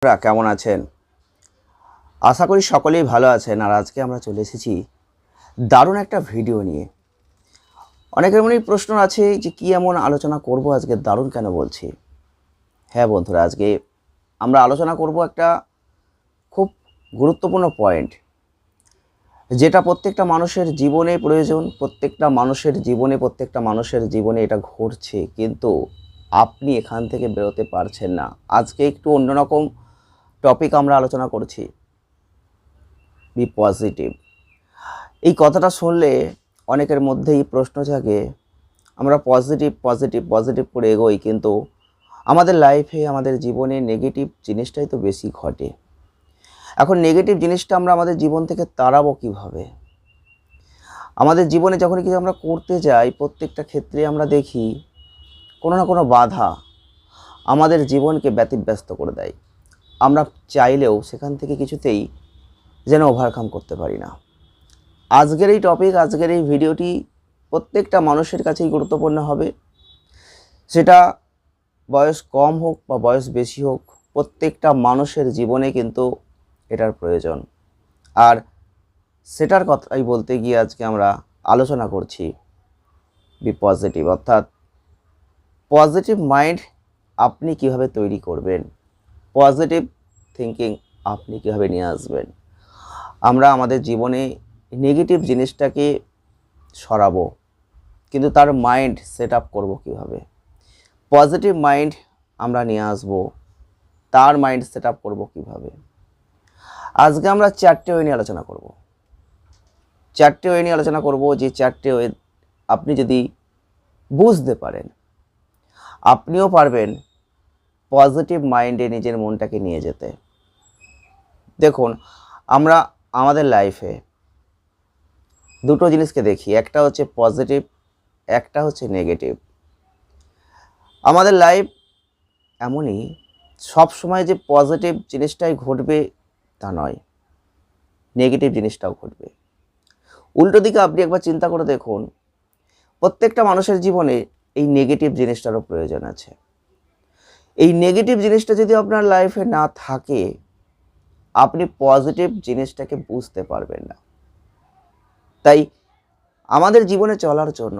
আপনারা কেমন আছেন? আশা করি সকলেই ভালো আছেন। আর আজকে আমরা চলে এসেছি দারুণ একটা ভিডিও নিয়ে। অনেকের মনেই প্রশ্ন আছে যে কি এমন আলোচনা করব আজকে, দারুণ কেন বলছি? হ্যাঁ বন্ধুরা, আজকে আমরা আলোচনা করব একটা খুব গুরুত্বপূর্ণ পয়েন্ট, যেটা প্রত্যেকটা মানুষের জীবনে প্রয়োজন। প্রত্যেকটা মানুষের জীবনে এটা ঘটছে, কিন্তু আপনি এখান থেকে বেরোতে পারছেন না। আজকে একটু অন্যরকম টপিক আমরা আলোচনা করছি, বি পজিটিভ। এই কথাটা শুনলে অনেকের মধ্যেই প্রশ্ন জাগে, আমরা পজিটিভ পজিটিভ পজিটিভ করে এগোই, কিন্তু আমাদের লাইফে, আমাদের জীবনে নেগেটিভ জিনিসটাই তো বেশি ঘটে। এখন নেগেটিভ জিনিসটা আমরা আমাদের জীবন থেকে তাড়াবো কীভাবে? আমাদের জীবনে যখন কিছু আমরা করতে যাই, প্রত্যেকটা ক্ষেত্রে আমরা দেখি কোনো না কোনো বাধা আমাদের জীবনকে ব্যতিব্যস্ত করে দেয়। আমরা চাইলেও সেখান থেকে কিছুতেই যেন ওভারকাম করতে পারি না। আজকের এই টপিক, আজকের এই ভিডিওটি প্রত্যেকটা মানুষের কাছেই গুরুত্বপূর্ণ হবে। সেটা বয়স কম হোক বা বয়স বেশি হোক, প্রত্যেকটা মানুষের জীবনে কিন্তু এটার প্রয়োজন। আর সেটার কথাই বলতে গিয়ে আজকে আমরা আলোচনা করছি বি পজিটিভ, অর্থাৎ পজিটিভ মাইন্ড আপনি কিভাবে তৈরি করবেন, পজিটিভ থিঙ্কিং আপনি কিভাবে নিয়ে আসবেন। আমরা আমাদের জীবনে নেগেটিভ জিনিসটাকে সরাবো, কিন্তু তার মাইন্ড সেট আপ করবো কীভাবে? পজিটিভ মাইন্ড আমরা নিয়ে আসবো, তার মাইন্ড সেট আপ করবো কীভাবে? আজকে আমরা চারটে ওয়ে নিয়ে আলোচনা করব। যে চারটে ওয়ে আপনি যদি বুঝতে পারেন, আপনিও পারবেন পজিটিভ মাইন্ডে নিজের মনটাকে নিয়ে যেতে। দেখুন, আমরা আমাদের লাইফে দুটো জিনিসকে দেখি, একটা হচ্ছে পজিটিভ, একটা হচ্ছে নেগেটিভ। আমাদের লাইফ এমনই, সব সময় যে পজিটিভ জিনিসটাই ঘটবে তা নয়, নেগেটিভ জিনিসটাও ঘটবে। উল্টো দিকে আপনি একবার চিন্তা করে দেখুন, প্রত্যেকটা মানুষের জীবনে এই নেগেটিভ জিনিসটারও প্রয়োজন আছে। এই নেগেটিভ জিনিসটা যদি আপনার লাইফে না থাকে, আপনি পজিটিভ জিনিসটাকে বুঝতে পারবেন না। তাই আমাদের জীবনে চলার জন্য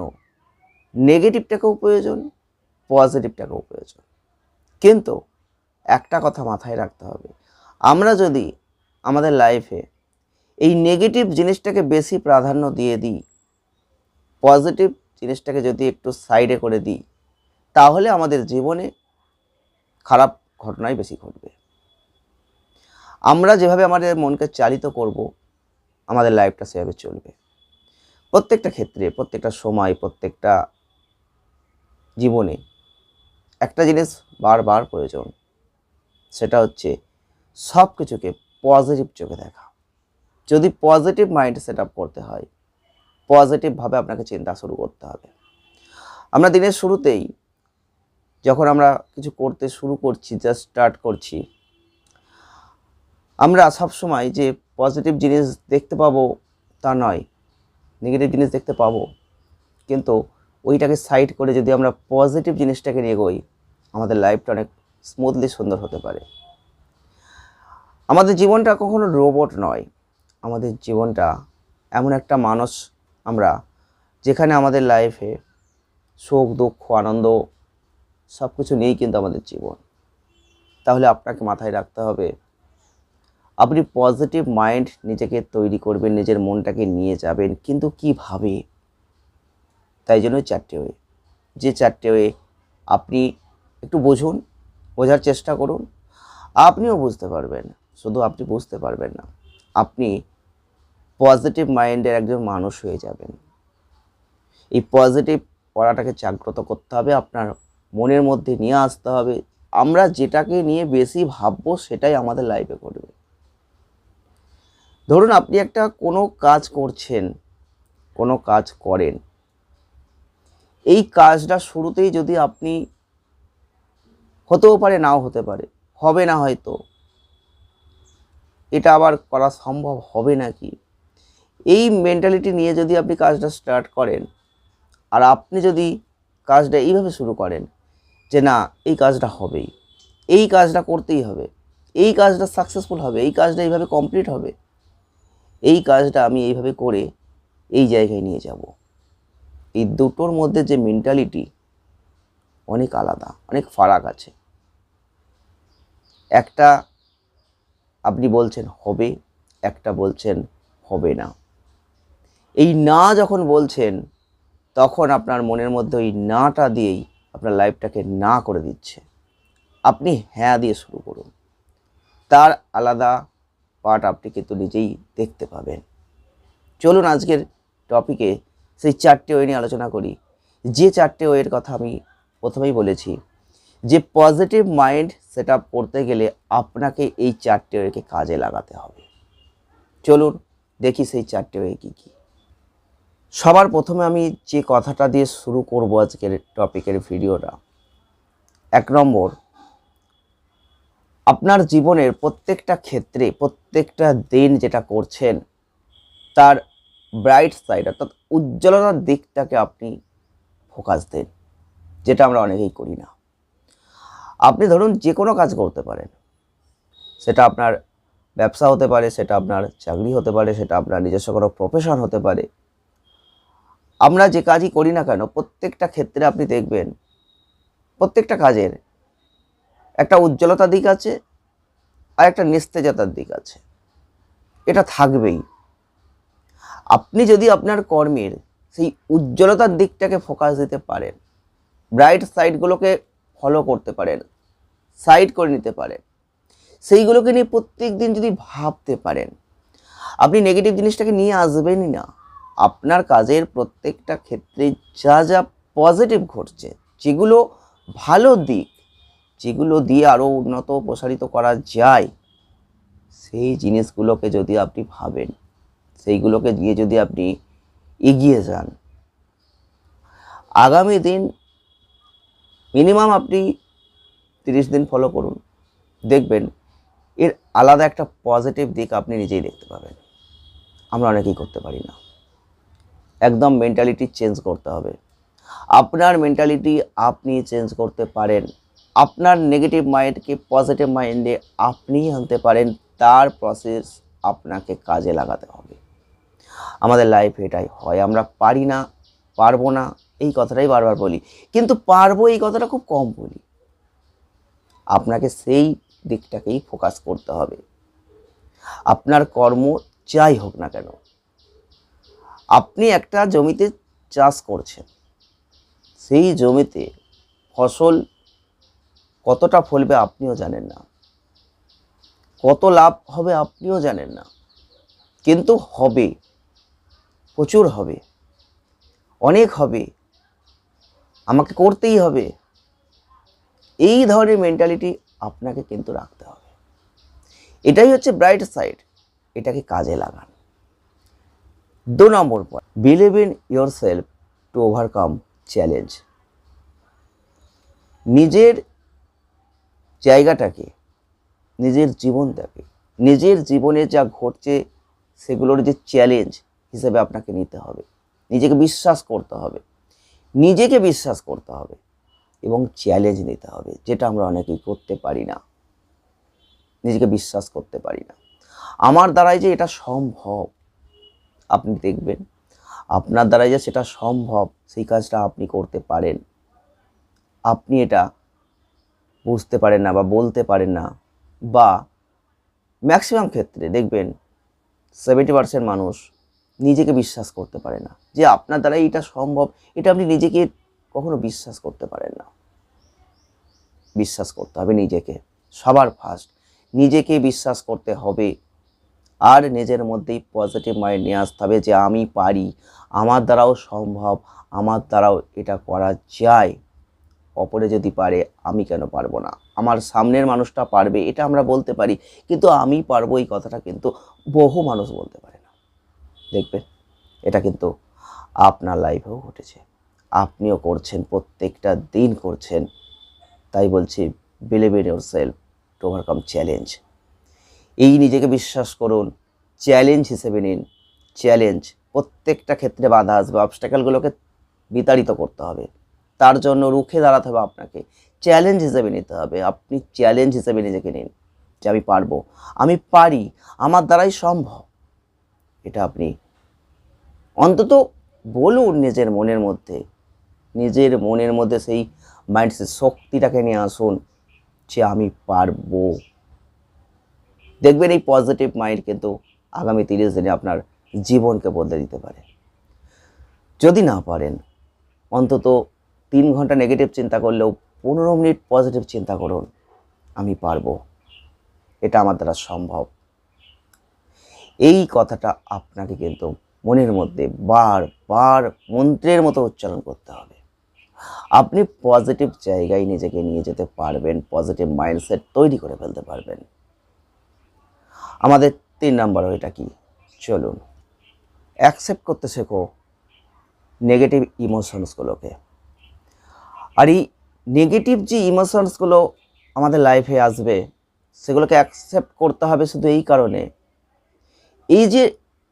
নেগেটিভটাকেও প্রয়োজন, পজিটিভটাকেও প্রয়োজন। কিন্তু একটা কথা মাথায় রাখতে হবে, আমরা যদি আমাদের লাইফে এই নেগেটিভ জিনিসটাকে বেশি প্রাধান্য দিয়ে দিই, পজিটিভ জিনিসটাকে যদি একটু সাইডে করে দিই, তাহলে আমাদের জীবনে খারাপ ঘটনাই বেশি ঘটবে। আমরা যেভাবে আমাদের মনকে চালিত করব, আমাদের লাইফটা সেভাবে চলবে। প্রত্যেকটা ক্ষেত্রে, প্রত্যেকটা সময়, প্রত্যেকটা জীবনে একটা জিনিস বারবার প্রয়োজন, সেটা হচ্ছে সব কিছুকে পজিটিভ চোখে দেখা। যদি পজিটিভ মাইন্ড সেট আপ করতে হয়, পজিটিভভাবে আপনাকে চিন্তা শুরু করতে হবে। আমরা দিনের শুরুতেই যখন আমরা কিছু করতে শুরু করছি, জাস্ট স্টার্ট করছি, আমরা সবসময় যে পজিটিভ জিনিস দেখতে পাবো তা নয়, নেগেটিভ জিনিস দেখতে পাবো, কিন্তু ওইটাকে সাইড করে যদি আমরা পজিটিভ জিনিসটাকে নিয়ে এগোই, আমাদের লাইফটা অনেক স্মুথলি সুন্দর হতে পারে। আমাদের জীবনটা কখনো রোবট নয়, আমাদের জীবনটা এমন একটা মানুষ আমরা, যেখানে আমাদের লাইফে সুখ দুঃখ আনন্দ সব কিছু নিয়েই কিন্তু আমাদের জীবন। তাহলে আপনাকে মাথায় রাখতে হবে, আপনি পজিটিভ মাইন্ড নিজেকে তৈরি করবেন, নিজের মনটাকে নিয়ে যাবেন, কিন্তু কীভাবে? তাই জন্য চারটে ওয়ে, যে চারটে ওয়ে আপনি একটু বুঝুন, বোঝার চেষ্টা করুন, আপনিও বুঝতে পারবেন। শুধু আপনি বুঝতে পারবেন না, আপনি পজিটিভ মাইন্ডের একজন মানুষ হয়ে যাবেন। এই পজিটিভ পড়াটাকে জাগ্রত করতে হবে, আপনার মনের মধ্যে নিয়ে আসতে হবে। আমরা যেটাকে নিয়ে বেশি ভাববো, সেটাই আমাদের লাইফে ঘটবে। ধরুন, আপনি একটা কোনো কাজ করছেন, কোনো কাজ করেন, এই কাজটা শুরুতেই যদি আপনি, হতেও পারে নাও হতে পারে, হবে না হয়তো, এটা আবার করা সম্ভব হবে নাকি, এই মেন্টালিটি নিয়ে যদি আপনি কাজটা স্টার্ট করেন, আর আপনি যদি কাজটা এইভাবে শুরু করেন যে না, এই কাজটা হবেই, এই কাজটা করতেই হবে, এই কাজটা সাকসেসফুল হবে, এই কাজটা এইভাবে কমপ্লিট হবে, এই কাজটা আমি এইভাবে করে এই জায়গায় নিয়ে যাব। এই দুটোর মধ্যে যে মেন্টালিটি অনেক আলাদা, অনেক ফারাক আছে। একটা আপনি বলছেন হবে, একটা বলছেন হবে না। এই না যখন বলছেন তখন আপনার মনের মধ্যে ওই নাটা দিয়েই আপনার লাইফটাকে না করে দিচ্ছে। আপনি হ্যাঁ দিয়ে শুরু করুন, তার আলাদা পার্ট আপনি কিন্তু নিজেই দেখতে পাবেন। চলুন আজকের টপিকে সেই 4টে ওয়ে নিয়ে আলোচনা করি। যে 4টে ওয়ের কথা আমি প্রথমেই বলেছি, যে পজিটিভ মাইন্ড সেট আপ করতে গেলে আপনাকে এই 4টে ওয়েকে কাজে লাগাতে হবে। চলুন দেখি সেই 4টে ওয়ে কী কী। সবার প্রথমে আমি যে কথাটা দিয়ে শুরু করব আজকের টপিকের ভিডিওটা, 1 নম্বর, আপনার জীবনের প্রত্যেকটা ক্ষেত্রে প্রত্যেকটা দিন যেটা করছেন তার ব্রাইট সাইড অর্থাৎ উজ্জ্বলতার দিকটাকে আপনি ফোকাস দেন, যেটা আমরা অনেকেই করি না। আপনি ধরুন যে কোনো কাজ করতে পারেন, সেটা আপনার ব্যবসা হতে পারে, সেটা আপনার চাকরি হতে পারে, সেটা আপনার নিজস্ব কোনো প্রফেশন হতে পারে। আমরা যে কাজই করি না কেন প্রত্যেকটা ক্ষেত্রে আপনি দেখবেন প্রত্যেকটা কাজের একটা উজ্জ্বলতার দিক আছে আর একটা নিস্তেজতার দিক আছে, এটা থাকবেই। আপনি যদি আপনার কর্মের সেই উজ্জ্বলতার দিকটাকে ফোকাস দিতে পারেন, ব্রাইট সাইডগুলোকে ফলো করতে পারেন, সাইড করে নিতে পারেন, সেইগুলোকে নিয়ে প্রত্যেক দিন যদি ভাবতে পারেন, আপনি নেগেটিভ জিনিসটাকে নিয়ে আসবেনই না। আপনার কাজের প্রত্যেকটা ক্ষেত্রে যা যা পজিটিভ ঘটছে, যেগুলো ভালো দিক, যেগুলো দিয়ে আরও উন্নত প্রসারিত করা যায়, সেই জিনিসগুলোকে যদি আপনি ভাবেন, সেইগুলোকে দিয়ে যদি আপনি এগিয়ে যান, আগামী দিন মিনিমাম আপনি 30 দিন ফলো করুন, দেখবেন এর আলাদা একটা পজিটিভ দিক আপনি নিজেই দেখতে পাবেন। আমরা অনেকেই করতে পারি না। একদম মেন্টালিটি চেঞ্জ করতে হবে। আপনার মেন্টালিটি আপনি চেঞ্জ করতে পারেন, আপনার নেগেটিভ মাইন্ডকে পজিটিভ মাইন্ডে আপনিই আনতে পারেন, তার প্রসেস আপনাকে কাজে লাগাতে হবে। আমাদের লাইফে এটাই হয়, আমরা পারি না, পারবো না এই কথাটাই বারবার বলি, কিন্তু পারবো এই কথাটা খুব কম বলি। আপনাকে সেই দিকটাকেই ফোকাস করতে হবে। আপনার কর্ম যাই হোক না কেন, আপনি একটা জমিতে চাষ করছেন, সেই জমিতে ফসল কতটা ফলবে আপনিও জানেন না, কত লাভ হবে আপনিও জানেন না, কিন্তু হবে, প্রচুর হবে, অনেক হবে, আমাকে করতেই হবে। এই ধরনের মেন্টালিটি আপনাকে কিন্তু রাখতে হবে। এটাই হচ্ছে ব্রাইট সাইড, এটাকে কাজে লাগান। 2 number point, believe in yourself to overcome challenge. নিজের জায়গাটাকে, নিজের জীবনটাকে, নিজের জীবনে যা ঘটছে সেগুলোর যে চ্যালেঞ্জ হিসেবে আপনাকে নিতে হবে। নিজেকে বিশ্বাস করতে হবে, নিজেকে বিশ্বাস করতে হবে এবং চ্যালেঞ্জ নিতে হবে, যেটা আমরা অনেকেই করতে পারি না, নিজেকে বিশ্বাস করতে পারি না। আমার দ্বারাই যে এটা সম্ভব, আপনি দেখবেন আপনার দ্বারাই যে সেটা সম্ভব, সেই কাজটা আপনি করতে পারেন। আপনি এটা বুঝতে পারেন না বা বলতে পারেন না, বা ম্যাক্সিমাম ক্ষেত্রে দেখবেন 70% মানুষ নিজেকে বিশ্বাস করতে পারে না যে আপনার দ্বারা এটা সম্ভব। এটা আপনি নিজেকে কখনো বিশ্বাস করতে পারেন না। বিশ্বাস করতে হবে নিজেকে, সবার ফার্স্ট নিজেকে বিশ্বাস করতে হবে। আর নিজের মধ্যেই পজিটিভ মাইন্ড নিয়ে আসতে হবে যে আমি পারি, আমার দ্বারাও সম্ভব, আমার দ্বারাও এটা করা যায়। অপরে যদি পারে আমি কেন পারবো না? আমার সামনের মানুষটা পারবে এটা আমরা বলতে পারি, কিন্তু আমি পারবো এই কথাটা কিন্তু বহু মানুষ বলতে পারে না। দেখবেন এটা কিন্তু আপনার লাইফেও ঘটেছে, আপনিও করছেন, প্রত্যেকটা দিন করছেন। তাই বলছি believe in yourself to overcome challenge. এই নিজেকে বিশ্বাস করুন, চ্যালেঞ্জ হিসেবে নিন। চ্যালেঞ্জ প্রত্যেকটা ক্ষেত্রে বাধা আসবে, অবস্ট্যাকেলগুলোকে বিতাড়িত করতে হবে, তার জন্য রুখে দাঁড়াতে হবে আপনাকে, চ্যালেঞ্জ হিসেবে নিতে হবে। আপনি চ্যালেঞ্জ হিসেবে নিজেকে নিন, যে আমি পারবো, আমি পারি, আমার দ্বারাই সম্ভব। এটা আপনি অন্তত বলুন নিজের মনের মধ্যে, সেই মাইন্ডসেট শক্তিটাকে নিয়ে আসুন যে আমি পারবো। দেখবেন এই পজিটিভ মাইন্ড কিন্তু আগামী 30 দিনে আপনার জীবনকে বদলে দিতে পারে। যদি না পারেন, অন্তত 3 ঘন্টা নেগেটিভ চিন্তা করলেও 15 মিনিট পজিটিভ চিন্তা করুন, আমি পারবো, এটা আমার দ্বারা সম্ভব। এই কথাটা আপনাকে কিন্তু মনের মধ্যে বারবার মন্ত্রের মতো উচ্চারণ করতে হবে। আপনি পজিটিভ জায়গায় নিজেকে নিয়ে যেতে পারবেন, পজিটিভ মাইন্ডসেট তৈরি করে ফেলতে পারবেন। আমাদের 3 নাম্বার ওইটা কি, চলুন অ্যাকসেপ্ট করতে শেখো নেগেটিভ ইমোশনসগুলোকে। আর এই নেগেটিভ যে ইমোশনসগুলো আমাদের লাইফে আসবে, সেগুলোকে অ্যাকসেপ্ট করতে হবে শুধু এই কারণে, এই যে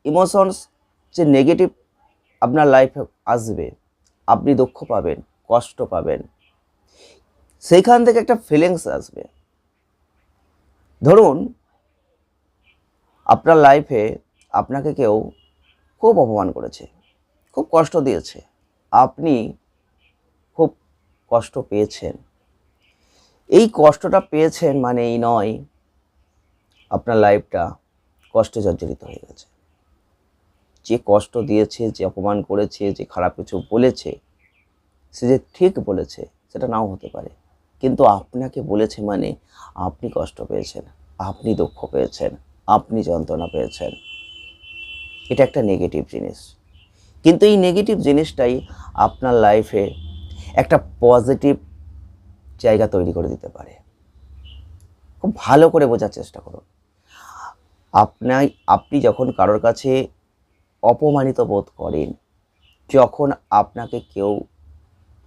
ইমোশনস যে নেগেটিভ আপনার লাইফে আসবে, আপনি দুঃখ পাবেন, কষ্ট পাবেন, সেইখান থেকে একটা ফিলিংস আসবে। ধরুন আপনার লাইফে আপনাকে কেউ খুব অপমান করেছে, খুব কষ্ট দিয়েছে, আপনি খুব কষ্ট পেয়েছেন। এই কষ্টটা পেয়েছেন মানে এই নয় আপনার লাইফটা কষ্টে জর্জরিত হয়ে গেছে। যে কষ্ট দিয়েছে, যে অপমান করেছে, যে খারাপ কিছু বলেছে, সে যে ঠিক বলেছে সেটা নাও হতে পারে, কিন্তু আপনাকে বলেছে মানে আপনি কষ্ট পেয়েছেন, আপনি দুঃখ পেয়েছেন, আপনি যন্ত্রণা পেয়েছেন। এটা একটা নেগেটিভ জিনিস, কিন্তু এই নেগেটিভ জিনিসটাই আপনার লাইফে একটা পজিটিভ জায়গা তৈরি করে দিতে পারে। খুব ভালো করে বোঝার চেষ্টা করুন। আপনি যখন কারোর কাছে অপমানিত বোধ করেন, যখন আপনাকে কেউ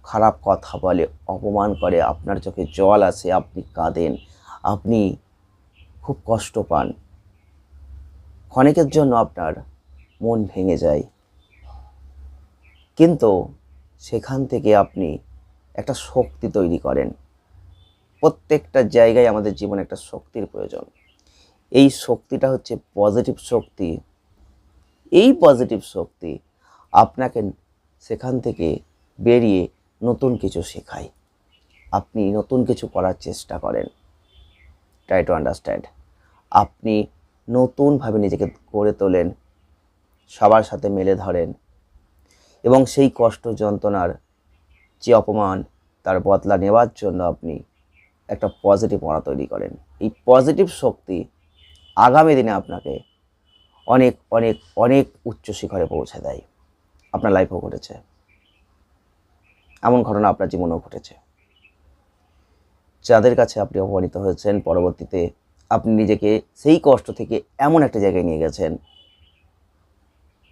খারাপ কথা বলে, অপমান করে, আপনার চোখে জল আসে, আপনি কাঁদেন, আপনি খুব কষ্ট পান, ক্ষণিকের জন্য আপনার মন ভেঙে যায়, কিন্তু সেখান থেকে আপনি একটা শক্তি তৈরি করেন। প্রত্যেকটা জায়গায় আমাদের জীবনে একটা শক্তির প্রয়োজন। এই শক্তিটা হচ্ছে পজিটিভ শক্তি। এই পজিটিভ শক্তি আপনাকে সেখান থেকে বেরিয়ে নতুন কিছু শেখায়, আপনি নতুন কিছু করার চেষ্টা করেন। Try to understand. আপনি নতুনভাবে নিজেকে গড়ে তোলেন, সবার সাথে মেলে ধরেন, এবং সেই কষ্ট যন্ত্রণার যে অপমান, তার বদলা নেওয়ার জন্য আপনি একটা পজিটিভ মনা তৈরি করেন। এই পজিটিভ শক্তি আগামী দিনে আপনাকে অনেক অনেক অনেক উচ্চ শিখরে পৌঁছে দেয়। আপনার লাইফেও ঘটেছে, এমন ঘটনা আপনার জীবনেও ঘটেছে। যাদের কাছে আপনি অপমানিত হয়েছেন, পরবর্তীতে আপনি নিজেকে সেই কষ্ট থেকে এমন একটা জায়গায় নিয়ে গেছেন,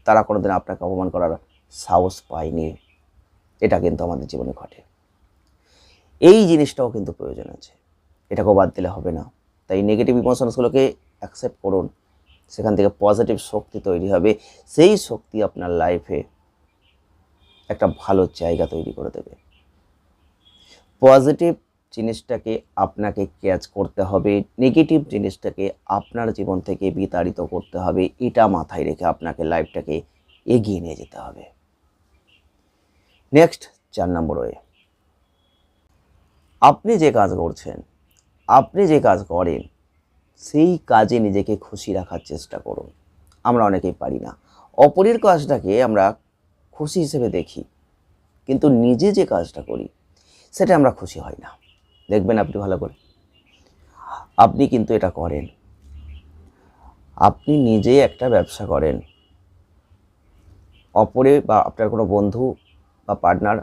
তারা কোনোদিন আপনাকে অপমান করার সাহস পায়নি। এটা কিন্তু আমাদের জীবনে ঘটে। এই জিনিসটাও কিন্তু প্রয়োজন আছে, এটাকেও বাদ দিলে হবে না। তাই নেগেটিভ ইমোশনসগুলোকে অ্যাকসেপ্ট করুন, সেখান থেকে পজিটিভ শক্তি তৈরি হবে। সেই শক্তি আপনার লাইফে একটা ভালো জায়গা তৈরি করে দেবে। পজিটিভ জিনিসটাকে আপনাকে ক্যাচ করতে হবে, নেগেটিভ জিনিসটাকে আপনার জীবন থেকে বিতাড়িত করতে হবে। এটা মাথায় রেখে আপনাকে লাইফটাকে এগিয়ে নিয়ে যেতে হবে। নেক্সট 4 নম্বর ওয়ে, আপনি যে কাজ করছেন, আপনি যে কাজ করেন, সেই কাজে নিজেকে খুশি রাখার চেষ্টা করুন। আমরা অনেকেই পারি না, অপরের কাজটাকে আমরা খুশি হিসেবে দেখি, কিন্তু নিজে যে কাজটা করি সেটা আমরা খুশি হই না। দেখবেন আপনি ভালো করে, আপনি কিন্তু এটা করেন, আপনি নিজেই একটা ব্যবসা করেন, অপরে বা আপনার কোনো বন্ধু বা পার্টনার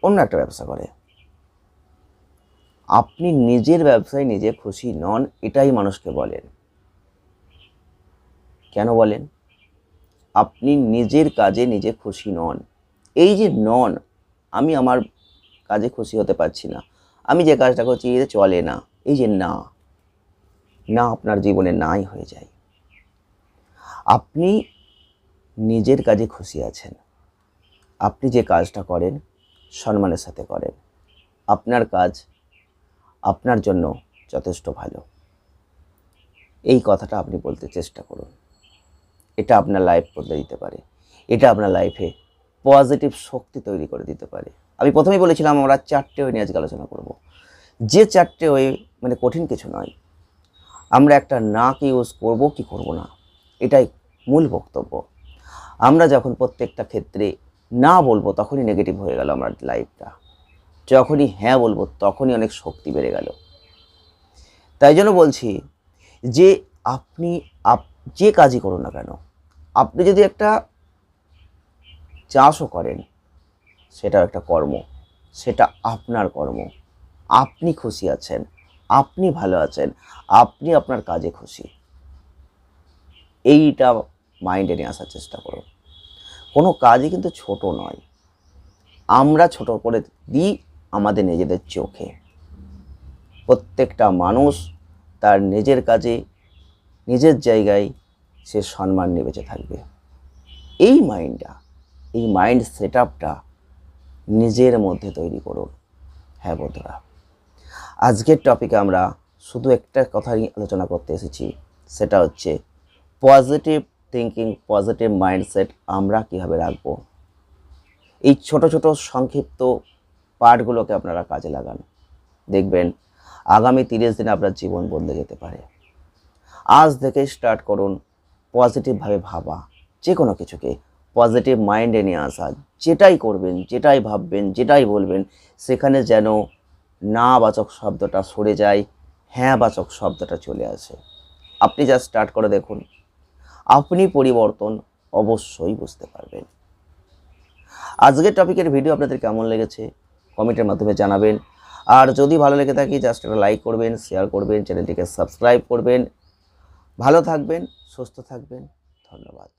অন্য একটা ব্যবসা করে, আপনি নিজের ব্যবসায় নিজে খুশি নন, এটাই মানুষকে বলেন। কেন বলেন? আপনি নিজের কাজে নিজে খুশি নন। এই যে নন, আমি আমার কাজে খুশি হতে পারছি না, আমি যে কাজটা করছি এটা চলে না, এই যে না, না আপনার জীবনে নাই হয়ে যায়। আপনি নিজের কাজে খুশি আছেন, আপনি যে কাজটা করেন সম্মানের সাথে করেন, আপনার কাজ আপনার জন্য যথেষ্ট ভালো। এই কথাটা আপনি বলতে চেষ্টা করুন। এটা আপনার লাইফ বদলে দিতে পারে, এটা আপনার লাইফে পজিটিভ শক্তি তৈরি করে দিতে পারে। আমি প্রথমেই বলেছিলাম আমরা 4টে ওয়ে নিয়ে আজকে আলোচনা করব। যে 4টে ওয়ে মানে কঠিন কিছু নয়, আমরা একটা নাকে ইউজ করব কি করব না, এটাই মূল বক্তব্য। আমরা যখন প্রত্যেকটা ক্ষেত্রে না বলবো তখনই নেগেটিভ হয়ে গেল আমার লাইফটা, যখনই হ্যাঁ বলবো তখনই অনেক শক্তি বেড়ে গেল। তাই জন্য বলছি যে আপনি যে কাজই করুন না কেন, আপনি যদি একটা চাষও করেন সেটাও একটা কর্ম, সেটা আপনার কর্ম। আপনি খুশি আছেন, আপনি ভালো আছেন, আপনি আপনার কাজে খুশি, এইটা মাইন্ডে নিয়ে আসার চেষ্টা করুন। কোনো কাজই কিন্তু ছোট নয়, আমরা ছোট করে দিই আমাদের নিজেদের চোখে। প্রত্যেকটা মানুষ তার নিজের কাজে নিজের জায়গায় সে সম্মান নিয়ে বেঁচে থাকবে। এই মাইন্ড সেট আপটা নিজের মধ্যে তৈরি করুন। হ্যাঁ বন্ধুরা, আজকের টপিকে আমরা শুধু একটা কথাই আলোচনা করতে এসেছি, সেটা হচ্ছে পজিটিভ থিঙ্কিং, পজিটিভ মাইন্ডসেট আমরা কীভাবে রাখবো। এই ছোট ছোট সংক্ষিপ্ত পার্টগুলোকে আপনারা কাজে লাগান, দেখবেন আগামী 30 দিনে আপনার জীবন বদলে যেতে পারে। আজ থেকে স্টার্ট করুন পজিটিভভাবে ভাবা, যে কোনো কিছুকে পজিটিভ মাইন্ডে নিয়ে আসা। যেটাই করবেন, যেটাই ভাববেন, যেটাই বলবেন, সেখানে যেন না বাচক শব্দটা সরে যায়, হ্যাঁ বাচক শব্দটা চলে আসে। আপনি যা স্টার্ট করে দেখুন, আপনি পরিবর্তন অবশ্যই বুঝতে পারবেন। আজকের টপিকের ভিডিও আপনাদের কেমন লেগেছে কমেন্টের মাধ্যমে জানাবেন। আর যদি ভালো লেগে থাকে জাস্ট একটা লাইক করবেন, শেয়ার করবেন, চ্যানেলটিকে সাবস্ক্রাইব করবেন। ভালো থাকবেন, সুস্থ থাকবেন, ধন্যবাদ।